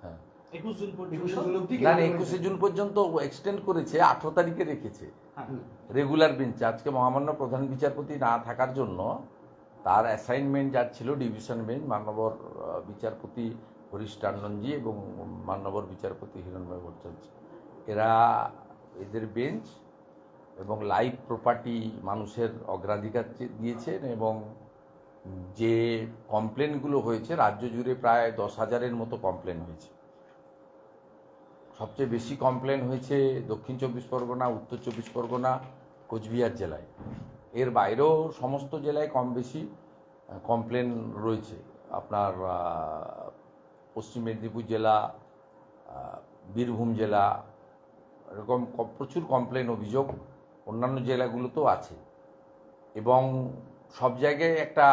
হ্যাঁ, 21 জুন পর্যন্ত না 21শে জুন পর্যন্ত এক্সটেন্ড করেছে, 18 তারিখে রেখেছে রেগুলার বেঞ্চে। আজকে মহামান্য প্রধান বিচারপতি না থাকার জন্য তার অ্যাসাইনমেন্ট যার ছিল ডিভিশন বেঞ্চ, মাননীয় বিচারপতি হরিশ টান্ডনজি এবং মাননীয় বিচারপতি হিরণময় ভট্টাচার্য, এদের বেঞ্চ এবং লাইভ প্রপার্টি মানুষের অগ্রাধিকার দিয়েছেন। এবং যে কমপ্লেনগুলো হয়েছে, রাজ্য জুড়ে প্রায় 10,000-এর মতো কমপ্লেন হয়েছে। সবচেয়ে বেশি কমপ্লেন হয়েছে দক্ষিণ 24 পরগনা, উত্তর 24 পরগনা, কোচবিহার জেলায়। এর বাইরেও সমস্ত জেলায় কম বেশি কমপ্লেন রয়েছে। আপনার পশ্চিম মেদিনীপুর জেলা, বীরভূম জেলা, এরকম প্রচুর কমপ্লেন অভিযোগ অন্যান্য জেলাগুলোতেও আছে। এবং সব জায়গায় একটা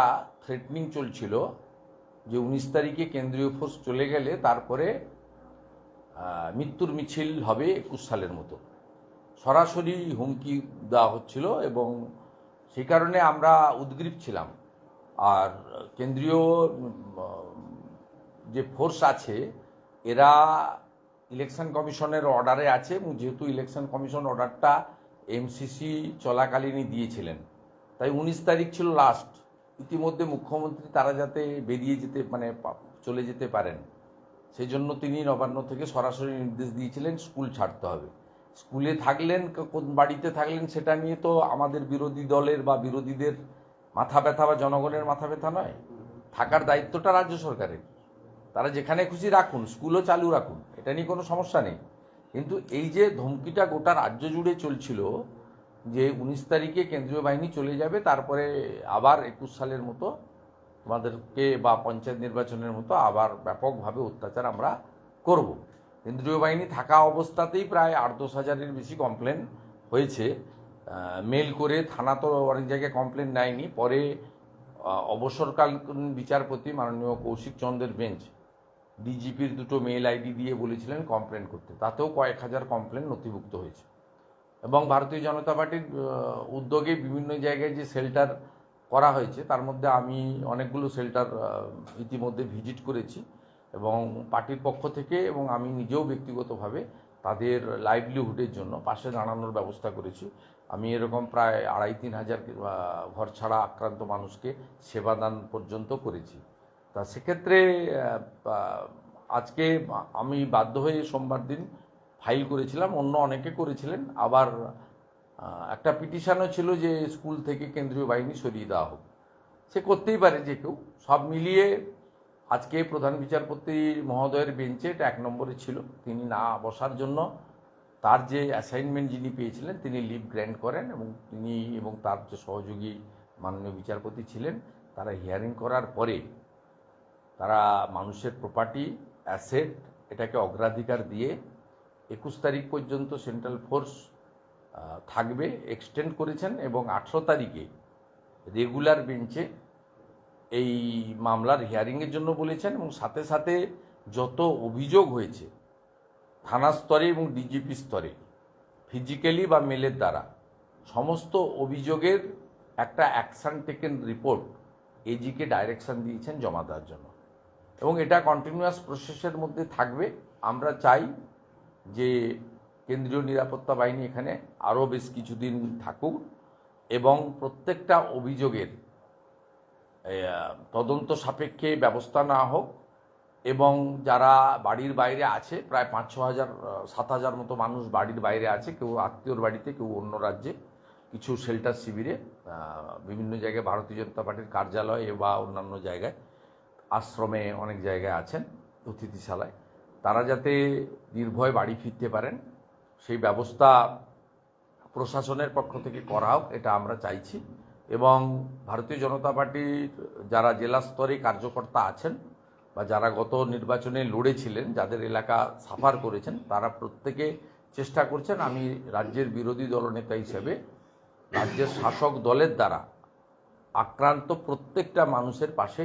থ্রেটনিং চলছিল যে 19 তারিখে কেন্দ্রীয় ফোর্স চলে গেলে তারপরে মৃত্যুর মিছিল হবে 21 সালের মতো, সরাসরি হুমকি দেওয়া হচ্ছিল। এবং সেই কারণে আমরা উদ্গ্রীব ছিলাম। আর কেন্দ্রীয় যে ফোর্স আছে এরা ইলেকশন কমিশনের অর্ডারে আছে, এবং যেহেতু ইলেকশন কমিশন অর্ডারটা এমসিসি চলাকালীনই দিয়েছিলেন, তাই 19 তারিখ ছিল লাস্ট। ইতিমধ্যে মুখ্যমন্ত্রী তারা যাতে বেরিয়ে যেতে চলে যেতে পারেন, সেই জন্য তিনি নবান্ন থেকে সরাসরি নির্দেশ দিয়েছিলেন স্কুল ছাড়তে হবে। স্কুলে থাকলেন কোন বাড়িতে থাকলেন সেটা নিয়ে তো আমাদের বিরোধী দলের বা বিরোধীদের মাথা ব্যথা বা জনগণের মাথা ব্যথা নয়। থাকার দায়িত্বটা রাজ্য সরকারের। তারা যেখানে খুশি রাখুন, স্কুলও চালু রাখুন, এটা নিয়ে কোনো সমস্যা নেই। কিন্তু এই যে ধমকিটা গোটা রাজ্য জুড়ে চলছিল যে 19 তারিখে কেন্দ্রীয় বাহিনী চলে যাবে, তারপরে আবার 21 সালের মতো আমাদেরকে বা পঞ্চায়েত নির্বাচনের মতো আবার ব্যাপকভাবে অত্যাচার আমরা করব। কেন্দ্রীয় বাহিনী থাকা অবস্থাতেই প্রায় 8-10 হাজারের বেশি কমপ্লেন হয়েছে। মেল করে থানা তো অনেক জায়গায় কমপ্লেন নেয়নি, পরে অবসরকালীন বিচারপতি মাননীয় কৌশিক চন্দ্রের বেঞ্চ ডিজিপির 2টো মেল আইডি দিয়ে বলেছিলেন কমপ্লেন করতে, তাতেও কয়েক হাজার কমপ্লেন নথিভুক্ত হয়েছে। এবং ভারতীয় জনতা পার্টির উদ্যোগে বিভিন্ন জায়গায় যে শেল্টার করা হয়েছে, তার মধ্যে আমি অনেকগুলো শেল্টার ইতিমধ্যে ভিজিট করেছি এবং পার্টির পক্ষ থেকে এবং আমি নিজেও ব্যক্তিগতভাবে তাদের লাইভলিহুডের জন্য পাশে দাঁড়ানোর ব্যবস্থা করেছি। আমি এরকম প্রায় 2,5-3 হাজার ঘর ছাড়া আক্রান্ত মানুষকে সেবাদান পর্যন্ত করেছি। তা সেক্ষেত্রে আজকে আমি বাধ্য হয়ে সোমবার দিন ফাইল করেছিলাম, অন্য অনেকে করেছিলেন। আবার একটা পিটিশনও ছিল যে স্কুল থেকে কেন্দ্রীয় বাহিনী সরিয়ে দেওয়া হোক। সে করতেই পারে যে কেউ। সব মিলিয়ে আজকে প্রধান বিচারপতি মহোদয়ের বেঞ্চে এটা 1 নম্বরে ছিল। তিনি না বসার জন্য তার যে অ্যাসাইনমেন্ট যিনি পেয়েছিলেন তিনি লিভ গ্র্যান্ট করেন, এবং তিনি এবং তার যে সহযোগী মাননীয় বিচারপতি ছিলেন তারা হিয়ারিং করার পরে তারা মানুষের প্রপার্টি, অ্যাসেট এটাকে অগ্রাধিকার দিয়ে 21 তারিখ পর্যন্ত সেন্ট্রাল ফোর্স থাকবে এক্সটেন্ড করেছেন। এবং 18 তারিখে রেগুলার বেঞ্চে এই মামলার হিয়ারিংয়ের জন্য বলেছেন। এবং সাথে সাথে যত অভিযোগ হয়েছে থানা স্তরে এবং ডিজিপি স্তরে ফিজিক্যালি বা মেলের দ্বারা, সমস্ত অভিযোগের একটা অ্যাকশন টেকেন রিপোর্ট এজিকে ডাইরেকশন দিয়েছেন জমা দেওয়ার জন্য। এবং এটা কন্টিনিউয়াস প্রসেসের মধ্যে থাকবে। আমরা চাই যে কেন্দ্রীয় নিরাপত্তা বাহিনী এখানে আরও বেশ কিছুদিন থাকুক এবং প্রত্যেকটা অভিযোগের তদন্ত সাপেক্ষে ব্যবস্থা নেওয়া হোক। এবং যারা বাড়ির বাইরে আছে, প্রায় 5-6 হাজার 7 হাজার মতো মানুষ বাড়ির বাইরে আছে, কেউ আত্মীয়র বাড়িতে, কেউ অন্য রাজ্যে, কিছু শেল্টার শিবিরে, বিভিন্ন জায়গায় ভারতীয় জনতা পার্টির কার্যালয়ে বা অন্যান্য জায়গায়, আশ্রমে অনেক জায়গায় আছেন, অতিথিশালায়, তারা যাতে নির্ভয়ে বাড়ি ফিরতে পারেন সেই ব্যবস্থা প্রশাসনের পক্ষ থেকে করা হোক, এটা আমরা চাইছি। এবং ভারতীয় জনতা পার্টির যারা জেলা স্তরে কার্যকর্তা আছেন বা যারা গত নির্বাচনে লড়েছিলেন, যাদের এলাকা সাফার করেছেন, তারা প্রত্যেকে চেষ্টা করছেন আমি রাজ্যের বিরোধী দলনেতা হিসেবে রাজ্যের শাসক দলের দ্বারা আক্রান্ত প্রত্যেকটা মানুষের পাশে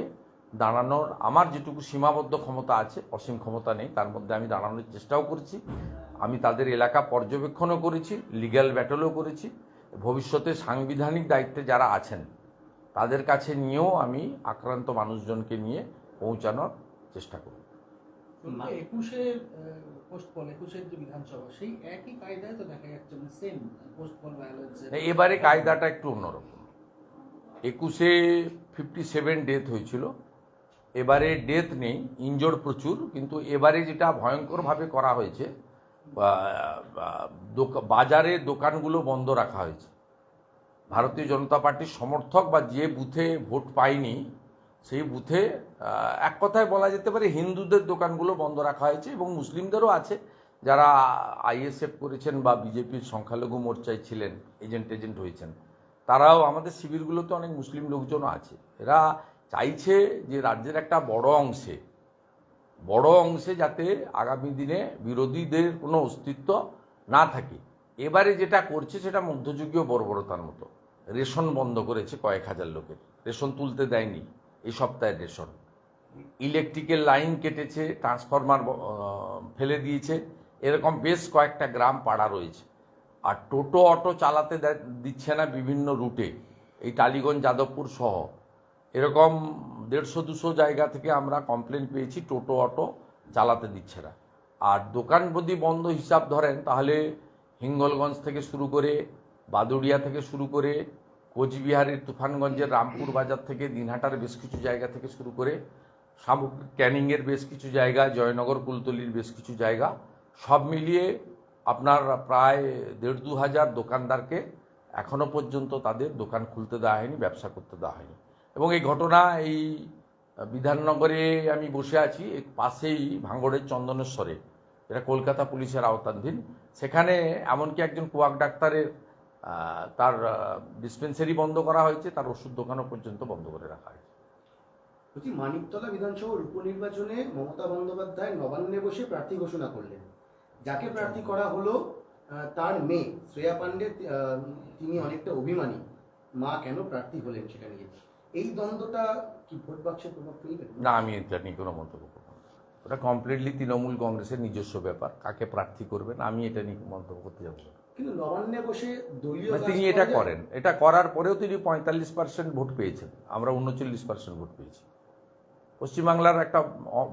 দাঁড়ানোর আমার যেটুকু সীমাবদ্ধ ক্ষমতা আছে, অসীম ক্ষমতা নেই, তার মধ্যে আমি দাঁড়ানোর চেষ্টাও করেছি। আমি তাদের এলাকা পর্যবেক্ষণও করেছি, লিগ্যাল ব্যাটলও করেছি। ভবিষ্যতে সাংবিধানিক দায়িত্বে যারা আছেন তাদের কাছে নিয়েও আমি আক্রান্ত মানুষজনকে নিয়ে পৌঁছানোর চেষ্টা করব। একুশের পোস্টপল 21-এর যে বিধানসভা সেই একই কায়দায় তো দেখা যাচ্ছে, মানে সেম পোস্টপল ভায়োলেন্স। এবারে কায়দাটা একটু অন্যরকম। 21-এ 57 ডেথ হয়েছিল, এবারে ডেথ নেই, ইনজোর্ড প্রচুর, কিন্তু এবারে যেটা ভয়ঙ্করভাবে করা হয়েছে, বাজারে দোকানগুলো বন্ধ রাখা হয়েছে। ভারতীয় জনতা পার্টির সমর্থক বা যে বুথে ভোট পায়নি সেই বুথে এক কথায় বলা যেতে পারে হিন্দুদের দোকানগুলো বন্ধ রাখা হয়েছে, এবং মুসলিমদেরও আছে যারা আইএসএফ করেছেন বা বিজেপির সংখ্যালঘু মোর্চায় ছিলেন, এজেন্ট হয়েছেন, তারাও আমাদের শিবিরগুলোতে অনেক মুসলিম লোকজনও আছে। এরা চাইছে যে রাজ্যের একটা বড় অংশে যাতে আগামী দিনে বিরোধীদের কোনো অস্তিত্ব না থাকে। এবারে যেটা করছে সেটা মধ্যযুগীয় বর্বরতার মতো। রেশন বন্ধ করেছে কয়েক হাজার লোকের, রেশন তুলতে দেয়নি এই সপ্তাহের রেশন, ইলেকট্রিকের লাইন কেটেছে, ট্রান্সফরমার ফেলে দিয়েছে, এরকম বেশ কয়েকটা গ্রাম পাড়া রয়েছে। আর টোটো অটো চালাতে দিচ্ছে না বিভিন্ন রুটে, এই টালিগঞ্জ যাদবপুর সহ এরকম 150-200 জায়গা থেকে আমরা কমপ্লেন পেয়েছি টোটো অটো চালাতে দিচ্ছে না। আর দোকান যদি বন্ধ হিসাব ধরেন তাহলে হিঙ্গলগঞ্জ থেকে শুরু করে, বাদুড়িয়া থেকে শুরু করে, কোচবিহারের তুফানগঞ্জের রামপুর বাজার থেকে, দিনহাটার বেশ কিছু জায়গা থেকে শুরু করে, সামগ্রিক ক্যানিংয়ের বেশ কিছু জায়গা, জয়নগর কুলতলির বেশ কিছু জায়গা, সব মিলিয়ে আপনার প্রায় 1,500-2 হাজার দোকানদারকে এখনও পর্যন্ত তাদের দোকান খুলতে দেওয়া হয়নি, ব্যবসা করতে দেওয়া হয়নি। এবং এই ঘটনা এই বিধাননগরে আমি বসে আছি, এর পাশেই ভাঙড়ের চন্দনেশ্বরে, এটা কলকাতা পুলিশের আওতাধীন, সেখানে এমনকি একজন কুয়াক ডাক্তারের তার ডিসপেন্সারি বন্ধ করা হয়েছে, তার ওষুধ দোকানও পর্যন্ত বন্ধ করে রাখা হয়েছে। বলছি, মানিকতলা বিধানসভার উপনির্বাচনে মমতা বন্দ্যোপাধ্যায় নবান্নে বসে প্রার্থী ঘোষণা করলেন। যাকে প্রার্থী করা হলো তার মেয়ে শ্রেয়া পাণ্ডে, তিনি অনেকটা অভিমানী, মা কেন প্রার্থী হলেন সেটা নিয়ে। এই দ্বন্দ্বটা কি ভোট বাক্সে প্রভাব ফেলবে? না, আমি এটা নিয়ে কোনো মন্তব্য করব না। ওটা কমপ্লিটলি তৃণমূল কংগ্রেসের নিজস্ব ব্যাপার, কাকে প্রার্থী করবেন আমি এটা নিয়ে মন্তব্য করতে যাব না। কিন্তু নবান্নে বসে দলীয় তিনি এটা করেন, এটা করার পরেও তিনি 45% ভোট পেয়েছেন, আমরা 39% ভোট পেয়েছি। পশ্চিমবাংলার একটা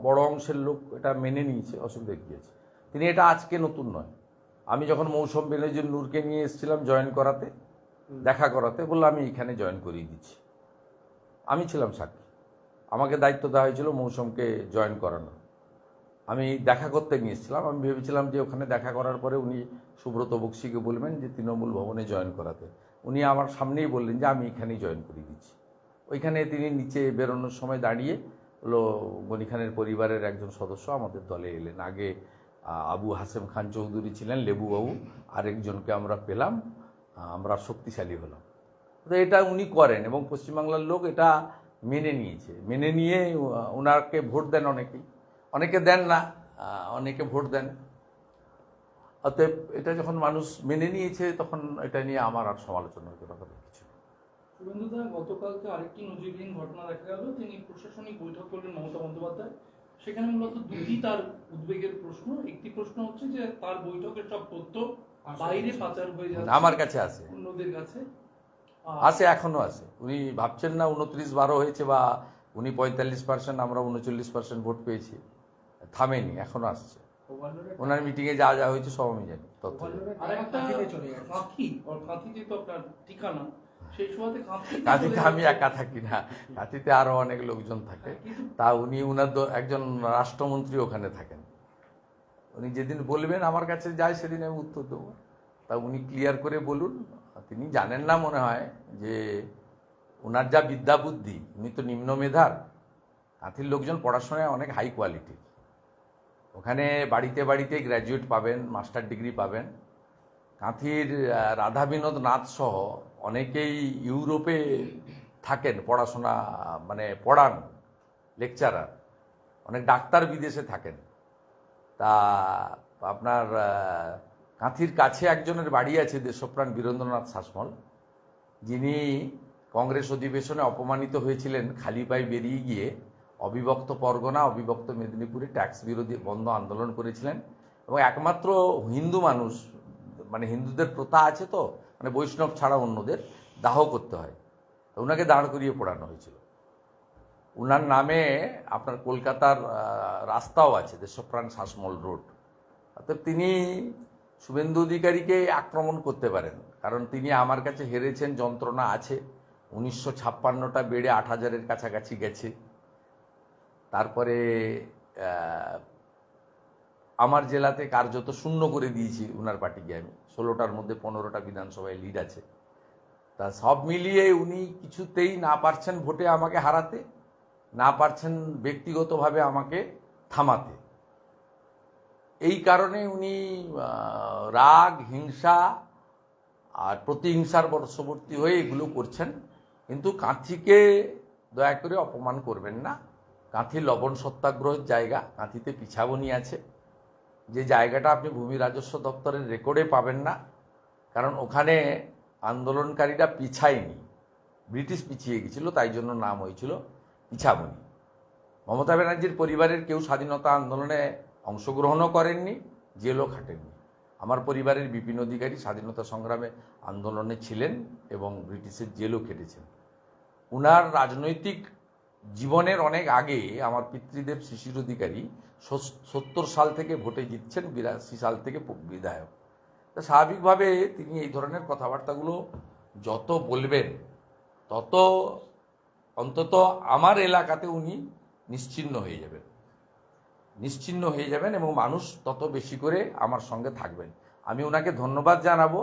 বড় অংশের লোক এটা মেনে নিয়েছে, অসুবিধা কী আছে। তিনি এটা আজকে নতুন নয়। আমি যখন মৌসুম বেনজির নূরকে নিয়ে এসেছিলাম জয়েন করাতে, দেখা করাতে, বললাম আমি এখানে জয়েন করিয়ে দিচ্ছি, আমি ছিলাম সাক্ষী, আমাকে দায়িত্ব দেওয়া হয়েছিল মৌসুমকে জয়েন করানো। আমি দেখা করতে নিয়ে এসেছিলাম, আমি ভেবেছিলাম যে ওখানে দেখা করার পরে উনি সুব্রত বক্সিকে বলবেন যে তৃণমূল ভবনে জয়েন করাতে। উনি আমার সামনেই বললেন যে আমি এখানেই জয়েন করিয়ে দিচ্ছি। ওইখানে তিনি নিচে বেরোনোর সময় দাঁড়িয়ে হলো গনি খানের পরিবারের একজন সদস্য আমাদের দলে এলেন। আগে আবু হাসেম খান চৌধুরী ছিলেন, লেবুবাবু, আরেকজনকে আমরা পেলাম, আমরা শক্তিশালী হলাম। তো এটা উনি করেন এবং পশ্চিমবাংলার লোক এটা মেনে নিয়েছে, মেনে নিয়ে ওনাকে ভোট দেন, অনেকে দেন না, অনেকে ভোট দেন। অতএব এটা যখন মানুষ মেনে নিয়েছে তখন এটা নিয়ে আমার আর সমালোচনার কথা কিছু। শুভেন্দুদা, গতকালকে আরেকটি নজিরবিহীন ঘটনা দেখা গেল, তিনি প্রশাসনিক বৈঠক করলেন মমতা বন্দ্যোপাধ্যায়। সেখানে মূলত দুটি তার উদ্বেগের প্রশ্ন। একটি প্রশ্ন হচ্ছে যে তার বৈঠকের সব তথ্য বাইরে পাচার হয়ে যাচ্ছে, আমার কাছে আছে, অন্যদের কাছে আছে, এখনো আছে। উনি ভাবছেন না 29-12 হয়েছে বা উনি 45%, আমরা 39% ভোট পেয়েছি, থামেনি, এখনো আসছে। ওনার মিটিংয়ে যা যা হয়েছে সব আমি জানি, তথ্য। আর একটা কাঁথিতে তো আপনার ঠিকানা, সেই সময়তে কাঁথিতে আমি একা থাকি না, কাঁথিতে আরো অনেক লোকজন থাকে। তা উনি উনার একজন রাষ্ট্রমন্ত্রী ওখানে থাকেন, উনি যেদিন বলবেন আমার কাছে যায় সেদিন আমি উত্তর দেবো। তা উনি ক্লিয়ার করে বলুন। তিনি জানেন না মনে হয় যে ওনার যা বিদ্যা বুদ্ধি, উনি তো নিম্ন মেধার, কাঁথির লোকজন পড়াশোনায় অনেক হাই কোয়ালিটি, ওখানে বাড়িতে বাড়িতে গ্র্যাজুয়েট পাবেন, মাস্টার ডিগ্রি পাবেন। কাঁথির রাধা বিনোদ নাথ সহ অনেকেই ইউরোপে থাকেন, পড়াশোনা মানে পড়ান, লেকচারার, অনেক ডাক্তার বিদেশে থাকেন। তা আপনার কাঁথির কাছে একজনের বাড়ি আছে দেশপ্রাণ বীরেন্দ্রনাথ শাসমল, যিনি কংগ্রেস অধিবেশনে অপমানিত হয়েছিলেন, খালি পায়ে বেরিয়ে গিয়ে অবিভক্ত পরগনা, অবিভক্ত মেদিনীপুরে ট্যাক্স বিরোধী বন্ধ আন্দোলন করেছিলেন। এবং একমাত্র হিন্দু মানুষ, মানে হিন্দুদের প্রথা আছে তো, মানে বৈষ্ণব ছাড়া অন্যদের দাহ করতে হয়, তো ওনাকে দাঁড় করিয়ে পোড়ানো হয়েছিল। উনার নামে আপনার কলকাতার রাস্তাও আছে, দেশপ্রাণ শ্বাসমূল রোড। অর্থাৎ তিনি শুভেন্দু অধিকারীকে আক্রমণ করতে পারেন, কারণ তিনি আমার কাছে হেরেছেন, যন্ত্রণা আছে। 1956টা বেড়ে 8,000-এর কাছাকাছি গেছে। তারপরে আমার জেলাতে কার্যত শূন্য করে দিয়েছি উনার পার্টিকে আমি। 16টার মধ্যে 15টা বিধানসভায় লিড আছে। তা সব মিলিয়ে উনি কিছুতেই না পারছেন ভোটে আমাকে হারাতে, না পারছেন ব্যক্তিগতভাবে আমাকে থামাতে। এই কারণে উনি রাগ, হিংসা আর প্রতিহিংসার বশবর্তী হয়ে এগুলো করছেন। কিন্তু কাঁথিকে দয়া করে অপমান করবেন না। কাঁথি লবণ সত্যাগ্রহের জায়গা, কাঁথিতে পিছাবনি আছে, যে জায়গাটা আপনি ভূমি রাজস্ব দপ্তরের রেকর্ডে পাবেন না, কারণ ওখানে আন্দোলনকারীরা পিছায়নি, ব্রিটিশ পিছিয়ে গেছিল, তাই জন্য নাম হয়েছিল পিছাবনি। মমতা ব্যানার্জির পরিবারের কেউ স্বাধীনতা আন্দোলনে অংশগ্রহণও করেননি, জেলও খাটেননি। আমার পরিবারের বিপিন অধিকারী স্বাধীনতা সংগ্রামে আন্দোলনে ছিলেন এবং ব্রিটিশের জেলও খেটেছেন। উনার রাজনৈতিক জীবনের অনেক আগে আমার পিতৃদেব শিশির অধিকারী 70 সাল থেকে ভোটে জিতছেন, 82 সাল থেকে বিধায়ক। তা স্বাভাবিকভাবে তিনি এই ধরনের কথাবার্তাগুলো যত বলবেন তত অন্তত আমার এলাকাতে উনি নিশ্চিহ্ন হয়ে যাবেন এবং মানুষ তত বেশি করে আমার সঙ্গে থাকবেন। আমি ওনাকে ধন্যবাদ জানাবো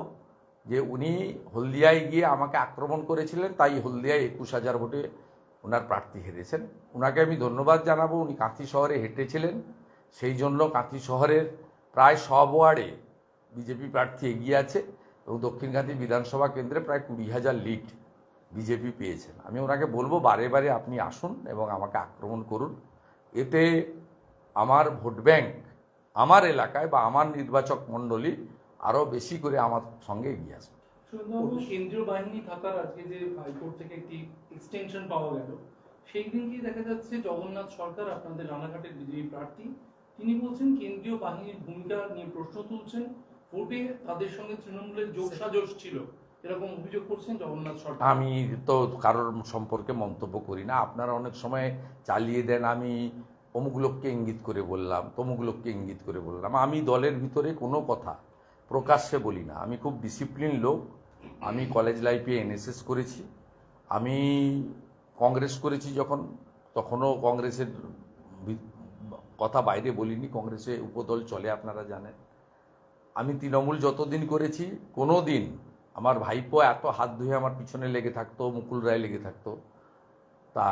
যে উনি হলদিয়ায় গিয়ে আমাকে আক্রমণ করেছিলেন, তাই হলদিয়ায় 21,000 ভোটে ওনার প্রার্থী হেরেছেন। ওনাকে আমি ধন্যবাদ জানাবো। উনি কাঁথি শহরে হেঁটেছিলেন, সেই জন্য কাঁথি শহরের প্রায় সব ওয়ার্ডে বিজেপি প্রার্থী এগিয়ে আছে এবং দক্ষিণ কাঁথি বিধানসভা কেন্দ্রে প্রায় 20,000 লিড বিজেপি পেয়েছেন। আমি ওনাকে বলবো বারে বারে আপনি আসুন এবং আমাকে আক্রমণ করুন। এতে আমার ভোট ব্যাংক আমার এলাকায় বা আমার নির্বাচক মণ্ডলী আরও বেশি করে আমার সঙ্গে এগিয়ে আসবে। শুভেন্দুবাবু, কেন্দ্রীয় বাহিনী থাকার আজকে যে হাইকোর্ট থেকে একটি এক্সটেনশন পাওয়া গেল, সেই দিনকেই দেখা যাচ্ছে জগন্নাথ সরকার, আপনাদের রানাঘাটের বিজেপি প্রার্থী, তিনি বলছেন কেন্দ্রীয় বাহিনীর ভূমিকা নিয়ে প্রশ্ন তুলছেন, ভোটে তাদের সঙ্গে তৃণমূলের যোগসাজশ ছিল, এরকম অভিযোগ করছেন জগন্নাথ সরকার। আমি তো কারোর সম্পর্কে মন্তব্য করি না। আপনারা অনেক সময় চালিয়ে দেন আমি অমুক লোককে ইঙ্গিত করে বললাম, তমুক লোককে ইঙ্গিত করে বললাম। আমি দলের ভিতরে কোনো কথা প্রকাশ্যে বলি না। আমি খুব ডিসিপ্লিন লোক। আমি কলেজ লাইফে এনএসএস করেছি, আমি কংগ্রেস করেছি যখন, তখনও কংগ্রেসের কথা বাইরে বলিনি। কংগ্রেসে উপদল চলে, আপনারা জানেন। আমি তৃণমূল যতদিন করেছি, কোনো দিন আমার ভাইপো এত হাত ধুয়ে আমার পিছনে লেগে থাকতো, মুকুল রায় লেগে থাকতো, তা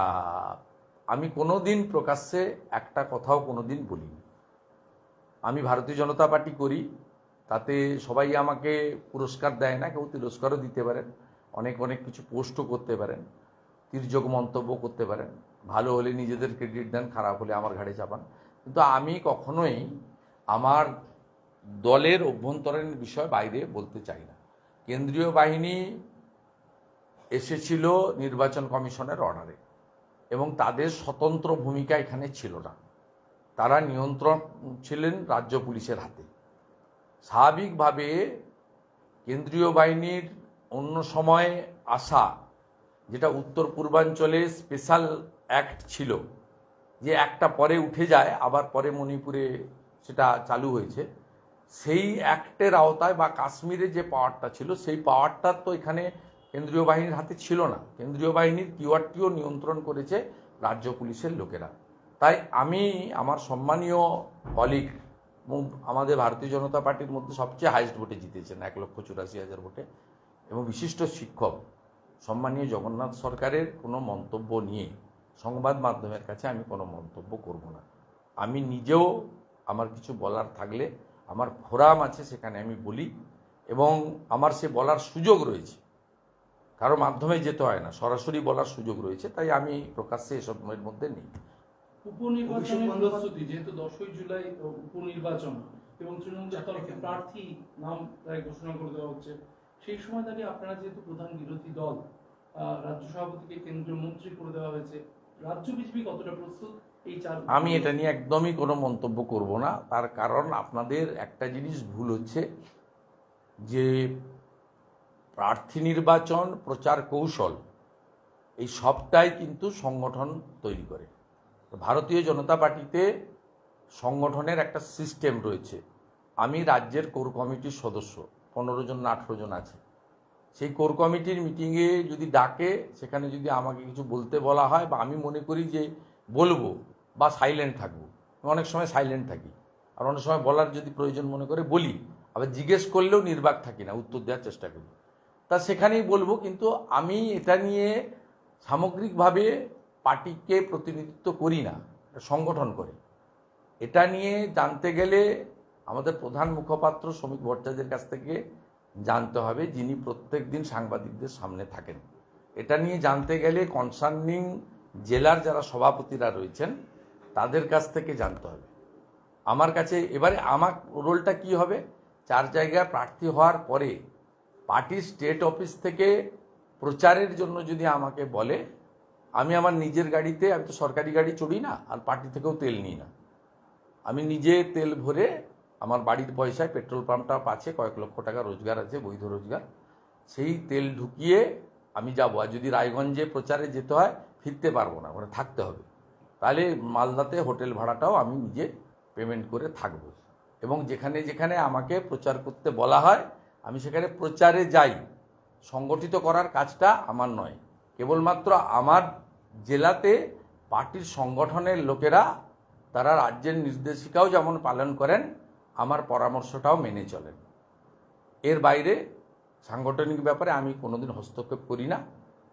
আমি কোনো দিন প্রকাশ্যে একটা কথাও কোনো দিন বলিনি। আমি ভারতীয় জনতা পার্টি করি, তাতে সবাই আমাকে পুরস্কার দেয় না, কেউ তিরস্কারও দিতে পারেন, অনেক অনেক কিছু পোস্টও করতে পারেন, তির্যক মন্তব্য করতে পারেন। ভালো হলে নিজেদের ক্রেডিট দেন, খারাপ হলে আমার ঘাড়ে চাপান। কিন্তু আমি কখনোই আমার দলের অভ্যন্তরীণ বিষয় বাইরে বলতে চাই না। কেন্দ্রীয় বাহিনী এসেছিল নির্বাচন কমিশনের অর্ডারে এবং তাদের স্বতন্ত্র ভূমিকা এখানে ছিল না। তারা নিয়ন্ত্রণ ছিলেন রাজ্য পুলিশের হাতে। স্বাভাবিকভাবে কেন্দ্রীয় বাহিনীর অন্য সময়ে আসা, যেটা উত্তর পূর্বাঞ্চলে স্পেশাল অ্যাক্ট ছিল, যে একটা পরে উঠে যায় আবার পরে মণিপুরে সেটা চালু হয়েছে, সেই অ্যাক্টের আওতায় বা কাশ্মীরে যে পাওয়ারটা ছিল, সেই পাওয়ারটা তো এখানে কেন্দ্রীয় বাহিনীর হাতে ছিল না। কেন্দ্রীয় বাহিনীর কিওয়ার্ডটিও নিয়ন্ত্রণ করেছে রাজ্য পুলিশের লোকেরা। তাই আমি আমার সম্মানীয় কলিগ, আমাদের ভারতীয় জনতা পার্টির মধ্যে সবচেয়ে হাইয়েস্ট ভোটে জিতেছেন 1,84,000 ভোটে, এবং বিশিষ্ট শিক্ষক সম্মানীয় জগন্নাথ সরকারের কোনো মন্তব্য নিয়ে সংবাদ মাধ্যমের কাছে আমি কোনো মন্তব্য করব না। আমি নিজেও আমার কিছু বলার থাকলে আমার ফোরাম আছে, সেখানে আমি বলি, এবং আমার সে বলার সুযোগ রয়েছে। কারো মাধ্যমে যেতে হয় না, সরাসরি বলার সুযোগ রয়েছে। তাই আমি প্রকাশ্যে এসবের মধ্যে নেই। উপনির্বাচনের প্রস্তুতি, যেহেতু 10ই জুলাই উপনির্বাচন এবং তৃণমূলের তরফে প্রার্থী নাম প্রায় ঘোষণা করে দেওয়া হচ্ছে, সেই সময় দাঁড়িয়ে আপনারা যেহেতু প্রধান বিরোধী দল, রাজ্য সভাপতিকে কেন্দ্রীয় মন্ত্রী করে দেওয়া হয়েছে, রাজ্য বিজেপি কতটা প্রস্তুত এই চার? আমি এটা নিয়ে একদমই কোনো মন্তব্য করব না। তার কারণ আপনাদের একটা জিনিস ভুল হচ্ছে, যে প্রার্থী নির্বাচন প্রচার কৌশল এই সবটাই কিন্তু সংগঠন তৈরি করে। ভারতীয় জনতা পার্টিতে সংগঠনের একটা সিস্টেম রয়েছে। আমি রাজ্যের কোর কমিটির সদস্য, 15 জন না 18 জন আছে। সেই কোর কমিটির মিটিংয়ে যদি ডাকে, সেখানে যদি আমাকে কিছু বলতে বলা হয় বা আমি মনে করি যে বলবো বা সাইলেন্ট থাকবো, অনেক সময় সাইলেন্ট থাকি, আর অনেক সময় বলার যদি প্রয়োজন মনে করে বলি, আবার জিজ্ঞেস করলেও নির্বাক থাকি না, উত্তর দেওয়ার চেষ্টা করি। তা সেখানেই বলবো, কিন্তু আমি এটা নিয়ে সামগ্রিকভাবে পার্টিকে প্রতিনিধিত্ব করি না, সংগঠন করে। এটা নিয়ে জানতে গেলে আমাদের প্রধান মুখপাত্র শ্রমিক ভট্টাচার্যের কাছ থেকে জানতে হবে, যিনি প্রত্যেক দিন সাংবাদিকদের সামনে থাকেন। এটা নিয়ে জানতে গেলে কনসার্নিং জেলার যারা সভাপতিরা রয়েছেন তাদের কাছ থেকে জানতে হবে। আমার কাছে এবারে আমার রোলটা কি হবে, 4 জায়গায় প্রার্থী হওয়ার পরে পার্টির স্টেট অফিস থেকে প্রচারের জন্য যদি আমাকে বলে, আমি আমার নিজের গাড়িতে, আমি তো সরকারি গাড়ি চড়ি না, আর পার্টি থেকেও তেল নিই না, আমি নিজে তেল ভরে আমার বাড়ির পয়সায়, পেট্রোল পাম্পটা আছে, কয়েক লক্ষ টাকা রোজগার আছে, বৈধ রোজগার, সেই তেল ঢুকিয়ে আমি যাবো। আর যদি রায়গঞ্জে প্রচারে যেতে হয়, ফিরতে পারবো না, ওখানে থাকতে হবে, তাহলে মালদাতে হোটেল ভাড়াটাও আমি নিজে পেমেন্ট করে থাকবো। এবং যেখানে যেখানে আমাকে প্রচার করতে বলা হয় আমি সেখানে প্রচারে যাই। সংগঠিত করার কাজটা আমার নয়, কেবলমাত্র আমার জেলাতে পার্টির সংগঠনের লোকেরা, তারা রাজ্যের নির্দেশিকাও যেমন পালন করেন, আমার পরামর্শটাও মেনে চলেন। এর বাইরে সাংগঠনিক ব্যাপারে আমি কোনোদিন হস্তক্ষেপ করি না,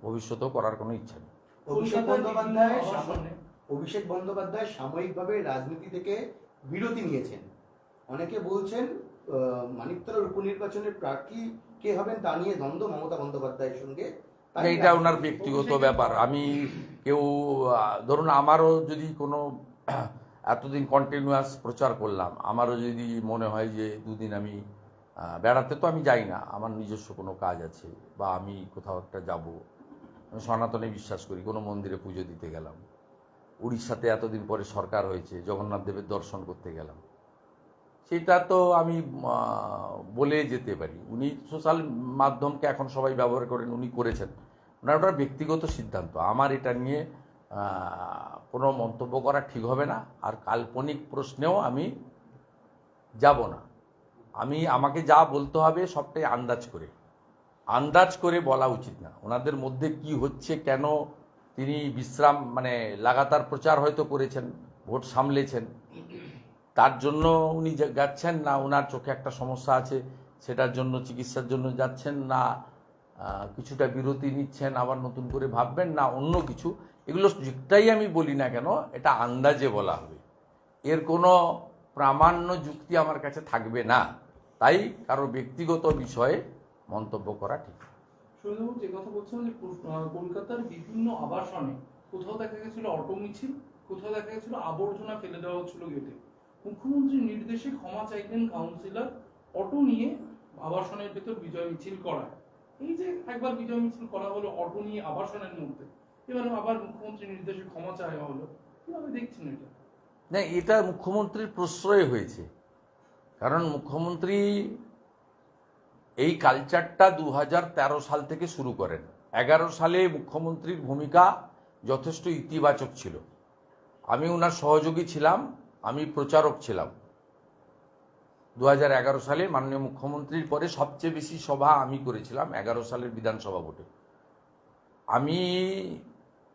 ভবিষ্যতেও করার কোনো ইচ্ছা নেই। অভিষেক বন্দ্যোপাধ্যায় সাময়িকভাবে রাজনীতি থেকে বিরতি নিয়েছেন। অনেকে বলছেন মানিকতলার উপনির্বাচনের প্রার্থী কে হবেন তা নিয়ে দ্বন্দ্ব মমতা বন্দ্যোপাধ্যায়ের সঙ্গে। এইটা ওনার ব্যক্তিগত ব্যাপার। আমি কেউ, ধরুন আমারও যদি কোনো এতদিন কন্টিনিউয়াস প্রচার করলাম, আমারও যদি মনে হয় যে 2 দিন আমি বেড়াতে, তো আমি যাই না, আমার নিজস্ব কোনো কাজ আছে বা আমি কোথাও একটা যাব, আমি সনাতনে বিশ্বাস করি, কোনো মন্দিরে পুজো দিতে গেলাম, উড়িষ্যাতে এতদিন পরে সরকার হয়েছে, জগন্নাথ দেবের দর্শন করতে গেলাম, সেটা তো আমি বলে যেতে পারি। উনি সোশ্যাল মাধ্যমকে এখন সবাই ব্যবহার করেন, উনি করেছেন, ওনার ওটা ব্যক্তিগত সিদ্ধান্ত। আমার এটা নিয়ে কোনো মন্তব্য করা ঠিক হবে না, আর কাল্পনিক প্রশ্নেও আমি যাব না। আমাকে যা বলতে হবে সবটাই আন্দাজ করে বলা উচিত না। ওনাদের মধ্যে কি হচ্ছে, কেন তিনি বিশ্রাম, মানে লাগাতার প্রচার হয়তো করেছেন, ভোট সামলেছেন, তার জন্য উনি যাচ্ছেন, না ওনার চোখে একটা সমস্যা আছে সেটার জন্য চিকিৎসার জন্য যাচ্ছেন, না কিছুটা বিরতি নিচ্ছেন, আবার নতুন করে ভাববেন, না অন্য কিছু, এগুলো যেটাই আমি বলি না কেন এটা আন্দাজে বলা হবে, এর কোনো প্রামাণ্য যুক্তি আমার কাছে থাকবে না। তাই কারো ব্যক্তিগত বিষয়ে মন্তব্য করা ঠিক। সুরেন্দ্রবাবু, যে কথা বলছেন যে কলকাতার বিভিন্ন আবাসনে কোথাও দেখা গেছিল অটো মিছিল, কোথাও দেখা গেছিল আবর্জনা ফেলে দেওয়া হচ্ছিল গেটে, মুখ্যমন্ত্রীর নির্দেশে ক্ষমা চাইলেন কাউন্সিলর, অটো নিয়ে আবাসনের ভেতর বিজয় মিছিল করায়। এই যে একবার বিজয় মিছিল করা হলো অটো নিয়ে আবাসনের মধ্যে, এবার আবার মুখ্যমন্ত্রীর নির্দেশে ক্ষমা চাওয়া হলো, কিভাবে দেখছেন এটা? না, এটা মুখ্যমন্ত্রীর প্রশ্রয় হয়েছে, কারণ মুখ্যমন্ত্রী এই কালচারটা 2013 সাল থেকে শুরু করেন। 11 সালে মুখ্যমন্ত্রীর ভূমিকা যথেষ্ট ইতিবাচক ছিল, আমি ওনার সহযোগী ছিলাম, আমি প্রচারক ছিলাম। 2011 সালে মাননীয় মুখ্যমন্ত্রীর পরে সবচেয়ে বেশি সভা আমি করেছিলাম 11 সালের বিধানসভা ভোটে। আমি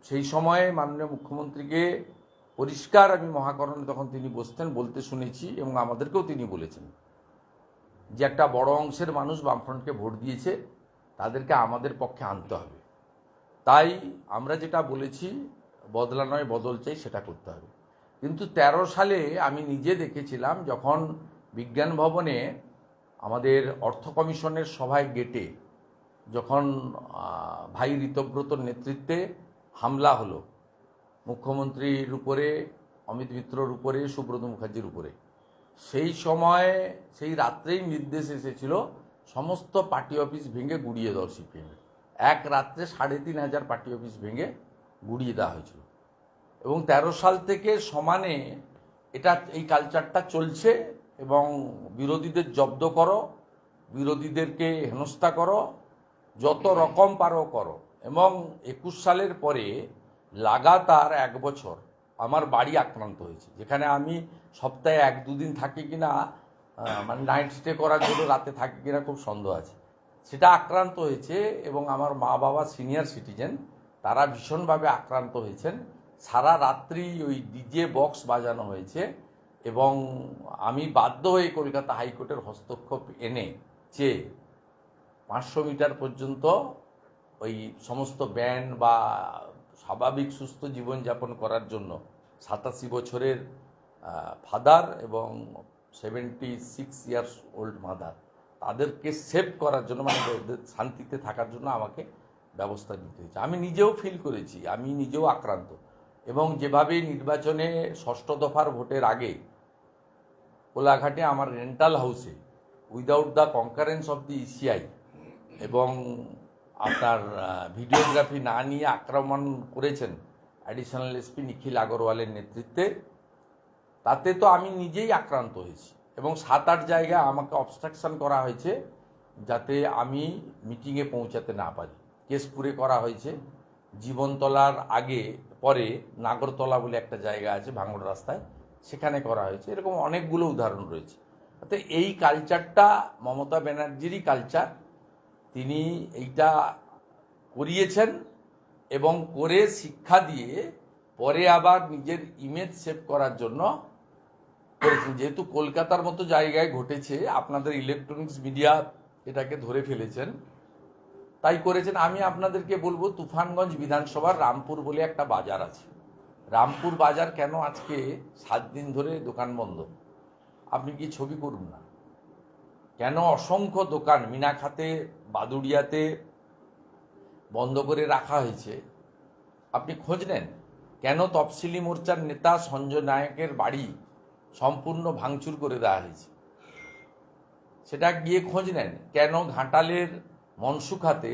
সেই সময়ে মাননীয় মুখ্যমন্ত্রীকে পরিষ্কার, আমি মহাকরণে তখন তিনি বসতেন, বলতে শুনেছি, এবং আমাদেরকেও তিনি বলেছেন যে একটা বড় অংশের মানুষ বামফ্রন্টকে ভোট দিয়েছে, তাদেরকে আমাদের পক্ষে আনতে হবে। তাই আমরা যেটা বলেছি, বদলা নয় বদল চাই, সেটা করতে হবে। কিন্তু 13 সালে আমি নিজে দেখেছিলাম, যখন বিজ্ঞান ভবনে আমাদের অর্থ কমিশনের সভায় গেটে যখন ভাই ঋতব্রতর নেতৃত্বে হামলা হলো মুখ্যমন্ত্রীর উপরে, অমিত মিত্রর উপরে, সুব্রত মুখার্জির উপরে, সেই সময় সেই রাত্রেই নির্দেশ এসেছিল সমস্ত পার্টি অফিস ভেঙে গুড়িয়ে দেওয়া। সিপিএমের এক রাত্রে 3,500 পার্টি অফিস ভেঙে গুড়িয়ে দেওয়া হয়েছিল। এবং 13 সাল থেকে সমানে এই কালচারটা চলছে, এবং বিরোধীদের জব্দ করো, বিরোধীদেরকে হেনস্থা করো, যত রকম পারো করো, এবং 21 সালের পরে লাগাতার 1 বছর আমার বাড়ি আক্রান্ত হয়েছে, যেখানে আমি সপ্তাহে 1-2 দিন থাকি কিনা, মানে নাইট স্টে করার জন্য রাতে থাকি কিনা খুব সন্দেহ আছে। সেটা আক্রান্ত হয়েছে এবং আমার মা বাবা সিনিয়র সিটিজেন, তারা ভীষণভাবে আক্রান্ত হয়েছেন। সারা রাত্রি ওই ডিজে বক্স বাজানো হয়েছে এবং আমি বাধ্য হয়ে কলকাতা হাইকোর্টের হস্তক্ষেপ এনে যে 500 মিটার পর্যন্ত ওই সমস্ত ব্যান্ড বা স্বাভাবিক সুস্থ জীবনযাপন করার জন্য 87 বছরের ফাদার এবং 76 ইয়ার্স ওল্ড মাদার, তাদেরকে সেভ করার জন্য, মানে শান্তিতে থাকার জন্য আমাকে ব্যবস্থা নিতে হয়েছে। আমি নিজেও ফিল করেছি, আমি নিজেও আক্রান্ত। এবং যেভাবে নির্বাচনে 6ষ্ঠ দফার ভোটের আগে কোলাঘাটে আমার রেন্টাল হাউসে without the concurrence of the ECI এবং আপনার ভিডিওগ্রাফি না নিয়ে আক্রমণ করেছেন অ্যাডিশনাল এসপি নিখিল আগরওয়ালের নেতৃত্বে, তাতে তো আমি নিজেই আক্রান্ত হয়েছি এবং 7-8 জায়গায় আমাকে অবস্ট্রাকশন করা হয়েছে যাতে আমি মিটিংয়ে পৌঁছাতে না পারি। কেশপুরে করা হয়েছে, জীবনতলার আগে পরে নাগরতলা বলে একটা জায়গা আছে ভাঙড় রাস্তায়, সেখানে করা হয়েছে। এরকম অনেকগুলো উদাহরণ রয়েছে। তো এই কালচারটা মমতা ব্যানার্জিরই কালচার, তিনি এইটা করিয়েছেন এবং করে শিক্ষা দিয়ে পরে আবার নিজের ইমেজ সেভ করার জন্য করেছেন। যেহেতু কলকাতার মতো জায়গায় ঘটেছে, আপনাদের ইলেকট্রনিক্স মিডিয়া এটাকে ধরে ফেলেছেন, তাই করেছেন। আমি আপনাদেরকে বলবো, তুফানগঞ্জ বিধানসভার রামপুর বলে একটা বাজার আছে। রামপুর বাজার কেন আজকে 7 দিন ধরে দোকান বন্ধ? আপনি কি ছবি করুন না, কেন অসংখ্য দোকান মিনাখাতে, বাদুড়িয়াতে বন্ধ করে রাখা হয়েছে? আপনি খোঁজ নেন। কেন তফসিলি মোর্চার নেতা সঞ্জয় নায়কের বাড়ি সম্পূর্ণ ভাঙচুর করে দেওয়া হয়েছে? সেটা গিয়ে খোঁজ নেন। কেন ঘাটালের মনসুখাতে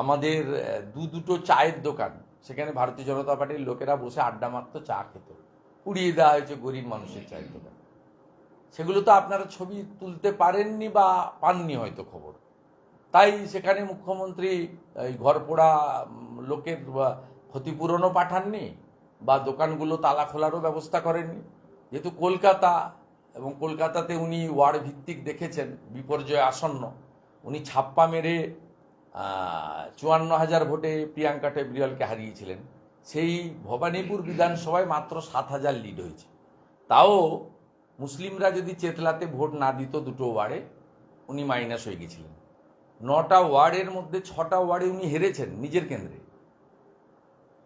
আমাদের দুটো চায়ের দোকান, সেখানে ভারতীয় জনতা পার্টির লোকেরা বসে আড্ডা মারত, চা খেত, উড়িয়ে দেওয়া হয়েছে গরিব মানুষের চায়ের দোকান। সেগুলো তো আপনারা ছবি তুলতে পারেননি বা পাননি হয়তো খবর, তাই সেখানে মুখ্যমন্ত্রী এই ঘরপোড়া লোকের ক্ষতিপূরণও পাঠাননি বা দোকানগুলো তালা খোলারও ব্যবস্থা করেননি। যেহেতু কলকাতা, এবং কলকাতাতে উনি ওয়ার্ড ভিত্তিক দেখেছেন বিপর্যয় আসন্ন, উনি ছাপ্পা মেরে 54,000 ভোটে প্রিয়াঙ্কা টেবরিয়ালকে হারিয়েছিলেন। সেই ভবানীপুর বিধানসভায় মাত্র 7,000 লিড হয়েছে। তাও মুসলিমরা যদি চেতলাতে ভোট না দিত দুটো ওয়ার্ডে, উনি মাইনাস হয়ে গেছিলেন। 9টা ওয়ার্ডের মধ্যে 6টা ওয়ার্ডে উনি হেরেছেন নিজের কেন্দ্রে।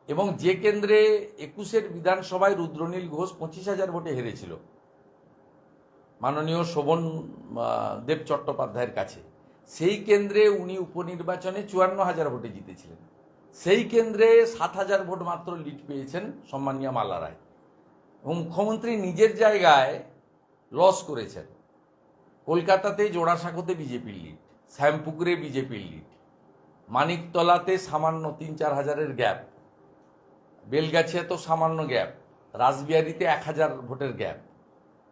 এবং যে কেন্দ্রে 21-এর বিধানসভায় রুদ্রনীল ঘোষ 25,000 ভোটে হেরেছিল মাননীয় শোভন দেব চট্টোপাধ্যায়ের কাছে, সেই কেন্দ্রে উনি উপনির্বাচনে 54,000 ভোটে জিতেছিলেন। সেই কেন্দ্রে 7,000 ভোট মাত্র লিড পেয়েছেন সম্মানীয় মালা রায়। এবং মুখ্যমন্ত্রী নিজের জায়গায় লস করেছেন। কলকাতাতে জোড়াসাঁকোতে বিজেপির লিড, শ্যামপুকুরে বিজেপির লিড, মানিকতলাতে সামান্য 3-4 হাজারের গ্যাপ, বেলগাছিয়া তো সামান্য গ্যাপ, রাসবিহারীতে 1,000 ভোটের গ্যাপ।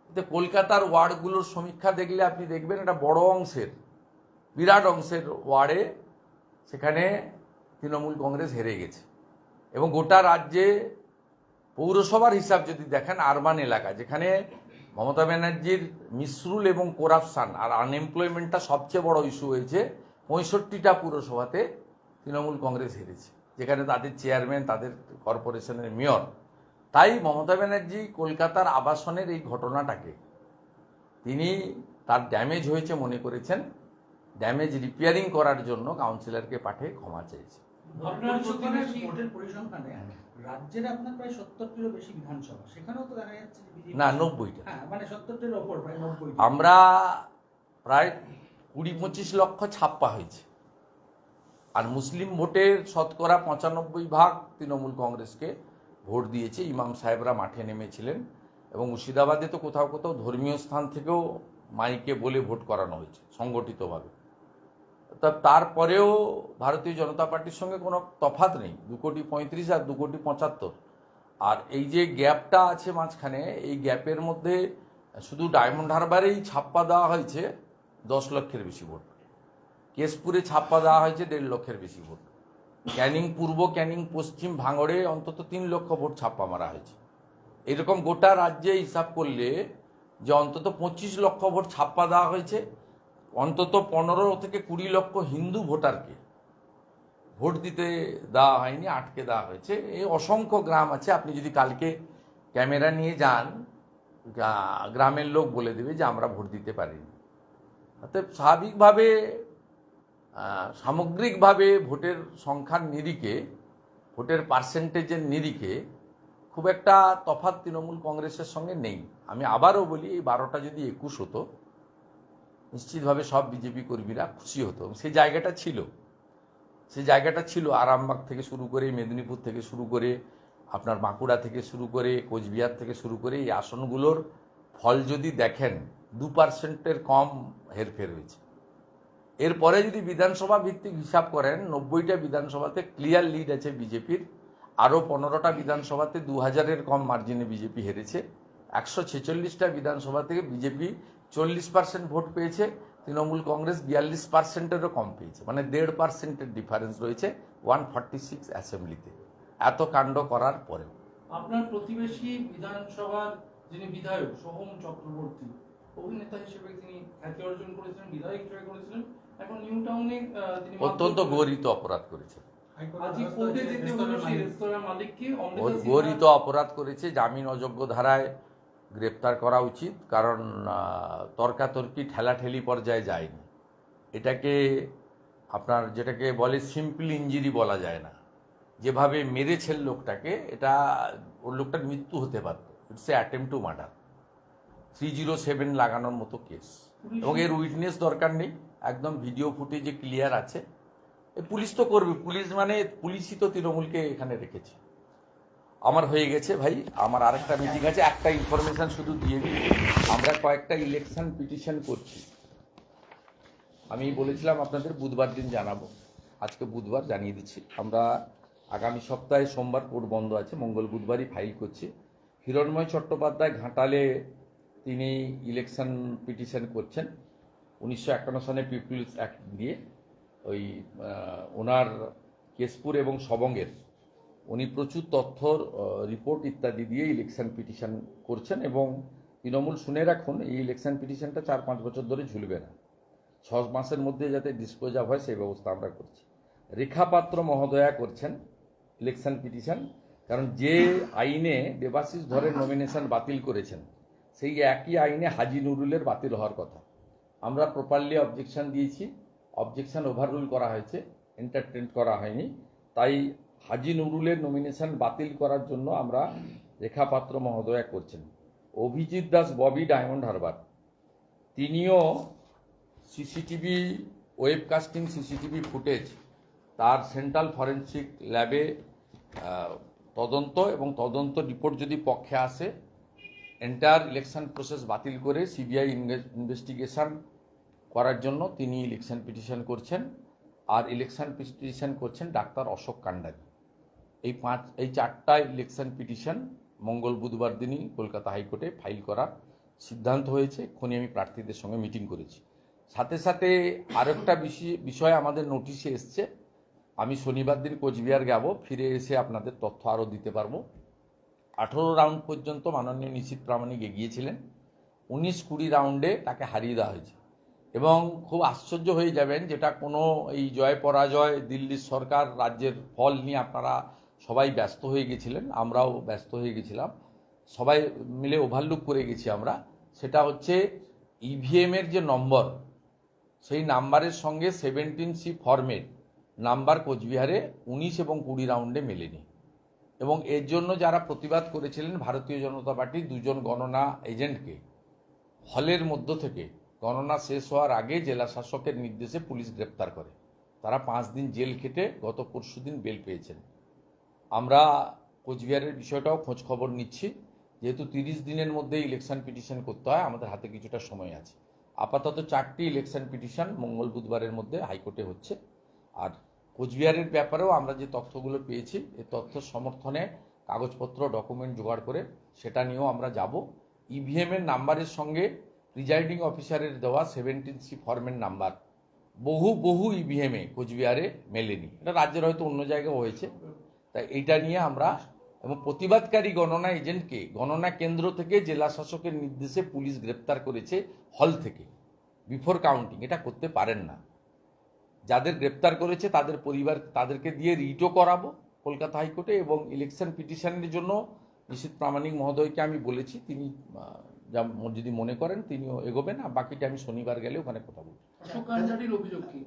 এতে কলকাতার ওয়ার্ডগুলোর সমীক্ষা দেখলে আপনি দেখবেন এটা বড় অংশের, বিরাট অংশের ওয়ার্ডে সেখানে তৃণমূল কংগ্রেস হেরে গেছে। এবং গোটা রাজ্যে পৌরসভার হিসাব যদি দেখেন, আরবান এলাকা যেখানে মমতা ব্যানার্জির মিসরুল এবং করাপশান আর আনএমপ্লয়মেন্টটা সবচেয়ে বড় ইস্যু হয়েছে, 65টা পুরসভাতে তৃণমূল কংগ্রেস হেরেছে, যেখানে তাদের চেয়ারম্যান, তাদের কর্পোরেশনের মেয়র। তাই মমতা ব্যানার্জি কলকাতার আবাসনের এই ঘটনাটাকে তিনি তার ড্যামেজ হয়েছে মনে করেছেন, ড্যামেজ রিপেয়ারিং করার জন্য কাউন্সিলরকে পাঠিয়ে ক্ষমা চেয়েছে। আপনার ভোটের পরিসংখ্যানে রাজ্যের আপনার প্রায় 70টিরও বেশি বিধানসভা, সেখানেও তো দেখা যাচ্ছে যে BJP না, 90টা। হ্যাঁ, মানে 70টির ওপর, প্রায় 90। আমরা প্রায় 20-25 লক্ষ ছাপ্পা হয়েছে। আর মুসলিম ভোটের শতকরা 95% তৃণমূল কংগ্রেসকে ভোট দিয়েছে। ইমাম সাহেবরা মাঠে নেমেছিলেন এবং মুর্শিদাবাদে তো কোথাও কোথাও ধর্মীয় স্থান থেকেও মাইকে বলে ভোট করানো হয়েছে সংগঠিতভাবে। তারপরেও ভারতীয় জনতা পার্টির সঙ্গে কোনো তফাৎ নেই, 2,35,00,000 আর 2,75,00,000। আর এই যে গ্যাপটা আছে মাঝখানে, এই গ্যাপের মধ্যে শুধু ডায়মন্ড হারবারেই ছাপ্পা দেওয়া হয়েছে 10 লক্ষের বেশি ভোট, কেশপুরে ছাপ্পা দেওয়া হয়েছে 1.5 লক্ষের বেশি ভোট। ক্যানিং পূর্ব, ক্যানিং পশ্চিম, ভাঙড়ে অন্তত 3 লক্ষ ভোট ছাপ্পা মারা হয়েছে। এরকম গোটা রাজ্যে হিসাব করলে যে অন্তত 25 লক্ষ ভোট ছাপ্পা দেওয়া হয়েছে, অন্তত 15 থেকে 20 লক্ষ হিন্দু ভোটারকে ভোট দিতে দেওয়া হয়নি, আটকে দেওয়া হয়েছে। এই অসংখ্য গ্রাম আছে, আপনি যদি কালকে ক্যামেরা নিয়ে যান, গ্রামের লোক বলে দেবে যে আমরা ভোট দিতে পারিনি। অর্থাৎ স্বাভাবিকভাবে সামগ্রিকভাবে ভোটের সংখ্যার নিরিখে, ভোটের পার্সেন্টেজের নিরিখে খুব একটা তফাৎ তৃণমূল কংগ্রেসের সঙ্গে নেই। আমি আবারও বলি, এই 12টা যদি 21 হতো, নিশ্চিতভাবে সব বিজেপি কর্মীরা খুশি হতো। সেই জায়গাটা ছিল আরামবাগ থেকে শুরু করে, মেদিনীপুর থেকে শুরু করে, আপনার বাঁকুড়া থেকে শুরু করে, কোচবিহার থেকে শুরু করে, এই আসনগুলোর ফল যদি দেখেন 2%-এর কম হেরফের হয়েছে। এরপরে যদি বিধানসভা ভিত্তিক হিসাব করেন, 90টা বিধানসভাতে ক্লিয়ার লিড আছে বিজেপির। আরও 15টা বিধানসভাতে 2000-এর কম মার্জিনে বিজেপি হেরেছে। 146টা বিধানসভা থেকে বিজেপি 40% ভোট পেয়েছে, তৃণমূল কংগ্রেস 42%-এরও কম পেয়েছে। মানে 1.5%-এর ডিফারেন্স রয়েছে 146 অ্যাসেম্বলিতে, এত কাণ্ড করার পরেও। আপনার প্রতিবেশী বিধানসভার যিনি বিধায়ক সোহম চক্রবর্তী, অভিনেতা হিসেবে তিনি খ্যাতি অর্জন করেছিলেন, বিধায়ক হিসেবে করেছিলেন, এখন নিউ টাউনে তিনি অত্যন্ত গরিত অপরাধ করেছে, আজই কোর্টে যেতে হলো সেই রেস্তোরাঁর মালিককে। গরিত অপরাধ করেছে, জামিন অযোগ্য ধারায় গ্রেপ্তার করা উচিত। কারণ তর্কাতর্কি ঠেলাঠেলি পর্যায়ে যায়নি। এটাকে আপনার যেটাকে বলে সিম্পল ইঞ্জুরি বলা যায় না। যেভাবে মেরেছেন লোকটাকে, এটা ওর লোকটার মৃত্যু হতে পারত। It's a attempt to murder, 307 লাগানোর মতো কেস। এবং এর উইটনেস দরকার নেই, একদম ভিডিও ফুটেজে ক্লিয়ার আছে। পুলিশ তো করবে, পুলিশই তো তৃণমূলকে এখানে রেখেছে। আমার হয়ে গেছে ভাই, আমার আরেকটা মিটিং আছে। একটা ইনফরমেশন শুধু দিয়ে দিই, আমরা কয়েকটা ইলেকশন পিটিশন করছি। আমি বলেছিলাম আপনাদের বুধবার দিন জানাবো, আজকে বুধবার জানিয়ে দিচ্ছি। আমরা আগামী সপ্তাহে সোমবার কোর্ট বন্ধ আছে, মঙ্গল বুধবারই ফাইল করছি। হিরণময় চট্টোপাধ্যায় ঘাটালে তিনি ইলেকশন পিটিশন করছেন 1951 সনে পিপুলস অ্যাক্ট দিয়ে। ওই ওনার কেশপুর এবং সবঙ্গের উনি প্রচুর তথ্য, রিপোর্ট ইত্যাদি দিয়ে ইলেকশন পিটিশন করছেন। এবং তৃণমূল শুনে রাখুন, এই ইলেকশন পিটিশনটা 4-5 বছর ধরে ঝুলবে না, 6 মাসের মধ্যে যাতে ডিসপোজ অফ হয় সেই ব্যবস্থা আমরা করছি। রেখা পাত্র মহোদয়া করছেন ইলেকশন পিটিশন, কারণ যে আইনে দেবাশিস ধরের নমিনেশন বাতিল করেছেন, সেই একই আইনে হাজি নুরুলের বাতিল হওয়ার কথা। আমরা প্রপারলি অবজেকশন দিয়েছি, অবজেকশন ওভাররুল করা হয়েছে, এন্টারটেন করা হয়নি। তাই হাজি নুরুলের নমিনেশন বাতিল করার জন্য আমরা রেখা পাত্র মহোদয়া করছেন। অভিজিৎ দাস ববি ডায়মন্ড হারবার, তিনিও সিসিটিভি ওয়েবকাস্টিং, সিসিটিভি ফুটেজ তার সেন্ট্রাল ফরেন্সিক ল্যাবে তদন্ত, এবং তদন্ত রিপোর্ট যদি পক্ষে আসে, এন্টায়ার ইলেকশন প্রসেস বাতিল করে সিবিআই ইনভেস্টিগেশন করার জন্য তিনি ইলেকশন পিটিশন করছেন। আর ইলেকশন পিটিশন করছেন ডাক্তার অশোক কান্ডারি। এই 4টা ইলেকশন পিটিশন মঙ্গল বুধবার দিনই কলকাতা হাইকোর্টে ফাইল করার সিদ্ধান্ত হয়েছে। এক্ষুনি আমি প্রার্থীদের সঙ্গে মিটিং করেছি। সাথে সাথে আরেকটা বিষয় আমাদের নোটিশে এসছে। আমি শনিবার দিন কোচবিহার যাব, ফিরে এসে আপনাদের তথ্য আরও দিতে পারবো। 18 রাউন্ড পর্যন্ত মাননীয় নিশীথ প্রামাণিক এগিয়েছিলেন, 19-20 রাউন্ডে তাকে হারিয়ে দেওয়া হয়েছে। এবং খুব আশ্চর্য হয়ে যাবেন, যেটা কোনো এই জয় পরাজয়, দিল্লির সরকার, রাজ্যের ফল নিয়ে আপনারা সবাই ব্যস্ত হয়ে গেছিলেন, আমরাও ব্যস্ত হয়ে গেছিলাম, সবাই মিলে ওভারলুক করে গেছি আমরা। সেটা হচ্ছে ইভিএমের যে নম্বর, সেই নাম্বারের সঙ্গে 17C ফর্মের নাম্বার কোচবিহারে 19 এবং 20 রাউন্ডে মেলেনি। এবং এর জন্য যারা প্রতিবাদ করেছিলেন, ভারতীয় জনতা পার্টির 2জন গণনা এজেন্টকে হলের মধ্য থেকে গণনা শেষ হওয়ার আগে জেলা শাসকের নির্দেশে পুলিশ গ্রেপ্তার করে। তারা 5 দিন জেল খেটে গত পরশুদিন বেল পেয়েছেন। আমরা কোচবিহারের বিষয়টাও খোঁজ খবর নিচ্ছি। যেহেতু 30 দিনের মধ্যে ইলেকশন পিটিশন করতে হয়, আমাদের হাতে কিছুটা সময় আছে। আপাতত 4টি ইলেকশন পিটিশন মঙ্গল বুধবারের মধ্যে হাইকোর্টে হচ্ছে। আর কোচবিহারের ব্যাপারেও আমরা যে তথ্যগুলো পেয়েছি, এই তথ্যের সমর্থনে কাগজপত্র, ডকুমেন্ট জোগাড় করে সেটা নিয়েও আমরা যাব। ইভিএমের নাম্বারের সঙ্গে প্রিজাইডিং অফিসারের দেওয়া 17C ফর্মের নাম্বার বহু বহু ইভিএমে কোচবিহারে মেলেনি, এটা রাজ্যের হয়তো অন্য জায়গায় হয়েছে। তাই এইটা নিয়ে আমরা এবং প্রতিবাদকারী গণনা এজেন্টকে গণনা কেন্দ্র থেকে জেলা শাসকের নির্দেশে পুলিশ গ্রেপ্তার করেছে হল থেকে, বিফোর কাউন্টিং। এটা করতে পারেন না। যাদের গ্রেপ্তার করেছে তাদের পরিবার, তাদেরকে দিয়ে রিটও করাবো কলকাতা হাইকোর্টে, এবং ইলেকশন পিটিশনের জন্য নিশীথ প্রামাণিক মহোদয়কে আমি বলেছি, তিনি যা যদি মনে করেন তিনিও এগোবেন, আর বাকিটা আমি শনিবার গেলে ওখানে কথা বলবো। অশোক কান্ডারির অভিযোগ কি?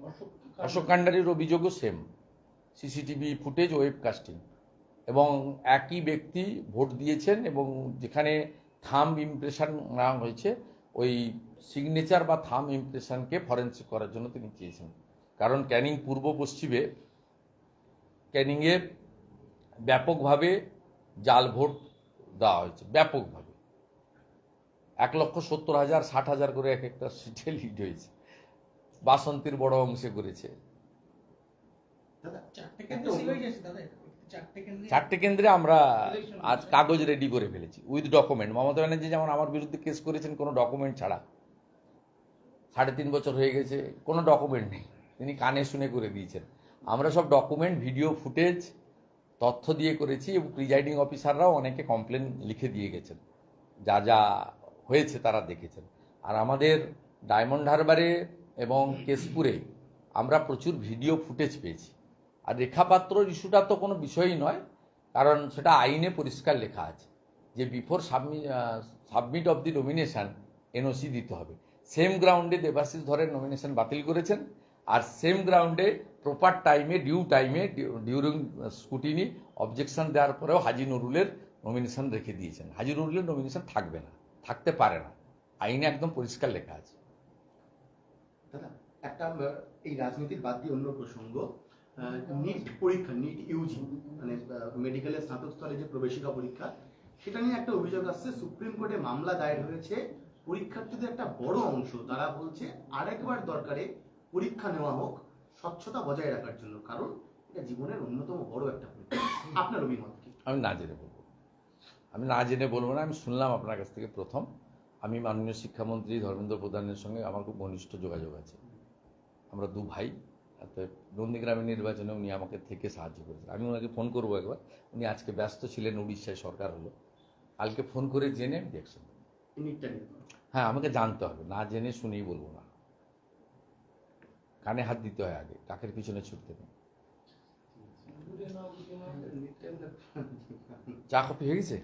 অশোক কান্ডারির অভিযোগও same, CCTV footage, web casting, এবং একই ব্যক্তি ভোট দিয়েছেন, এবং যেখানে থাম্ব ইমপ্রেশন নেওয়া হয়েছে ওই সিগনেচার বা থাম্ব ইমপ্রেশনকে ফরেন্সিক করার জন্য তিনি চেয়েছেন। কারণ ক্যানিং পূর্ব পশ্চিমে ক্যানিংয়ে ব্যাপকভাবে জাল ভোট দেওয়া হয়েছে, ব্যাপকভাবে 1,70,000 60,000 করে এক একটা সিটে লিড হয়েছে। বাসন্তীর বড় অংশে করেছে। দাদা, চারটে কেন্দ্রে seal হয়ে গেছে দাদা, চারটে চারটে কেন্দ্রে আমরা আজ কাগজ রেডি করে ফেলেছি উইথ ডকুমেন্ট। মমতা ব্যানার্জি যেমন আমার বিরুদ্ধে কেস করেছেন কোনো ডকুমেন্ট ছাড়া, 3.5 বছর হয়ে গেছে, কোনো ডকুমেন্ট নেই, তিনি কানে শুনে করে দিয়েছেন। আমরা সব ডকুমেন্ট, ভিডিও ফুটেজ, তথ্য দিয়ে করেছি, এবং প্রিজাইডিং অফিসাররাও অনেকে কমপ্লেন লিখে দিয়ে গেছেন, যা যা হয়েছে তারা দেখেছেন। আর আমাদের ডায়মন্ড হারবারে এবং কেশপুরে আমরা প্রচুর ভিডিও ফুটেজ পেয়েছি। আর রেখাপাত্রর ইস্যুটা তো কোনো বিষয়ই নয়, কারণ সেটা আইনে পরিষ্কার লেখা আছে যে before submit of the nomination NOC দিতে হবে। সেম গ্রাউন্ডে দেবাশিস ধরের নমিনেশন বাতিল করেছেন, আর সেম গ্রাউন্ডে প্রপার টাইমে, ডিউ টাইমে, ডিউরিং স্কুটিনি অবজেকশন দেওয়ার পরেও হাজি নুরুলের নমিনেশন রেখে দিয়েছেন। হাজি নুরুলের নমিনেশন থাকবে না, থাকতে পারে না, আইনে একদম পরিষ্কার লেখা আছে। দাদা, একটা এই রাজনীতির বাদ দিয়ে অন্য প্রসঙ্গ, নিট পরীক্ষা, নিট ইউজি, মানে মেডিকেলের স্নাতক স্তরে যে প্রবেশিকা পরীক্ষা, সেটা নিয়ে একটা অভিযোগ আসছে। সুপ্রিম কোর্টে মামলা দায়ের হয়েছে। পরীক্ষার্থীদের একটা বড় অংশ তারা বলছে আরেকবার দরকারে পরীক্ষা নেওয়া হোক স্বচ্ছতা বজায় রাখার জন্য, কারণ এটা জীবনের অন্যতম বড় একটা পরীক্ষা। আপনার অভিমত কি? আমি না জেনে বলবো, আমি না জেনে বলবো না, আমি শুনলাম আপনার কাছ থেকে প্রথম। আমি মাননীয় শিক্ষামন্ত্রী ধর্মেন্দ্র প্রধানের সঙ্গে আমার খুব ঘনিষ্ঠ যোগাযোগ আছে, আমরা দু ভাই। অর্থাৎ নন্দীগ্রামের নির্বাচনে উনি আমাকে থেকে সাহায্য করেছেন। আমি ওনাকে ফোন করবো একবার, উনি আজকে ব্যস্ত ছিলেন, উড়িষ্যায় সরকার হলো, কালকে ফোন করে জেনে আমি দেখছেন। নিটটা নিয়ে হ্যাঁ, আমাকে জানতে হবে, না জেনে শুনেই বলবো না। কানে হাত দিতে হয় আগে, টাকের পিছনে ছুটতে নেই। চা কফি হয়ে গেছে?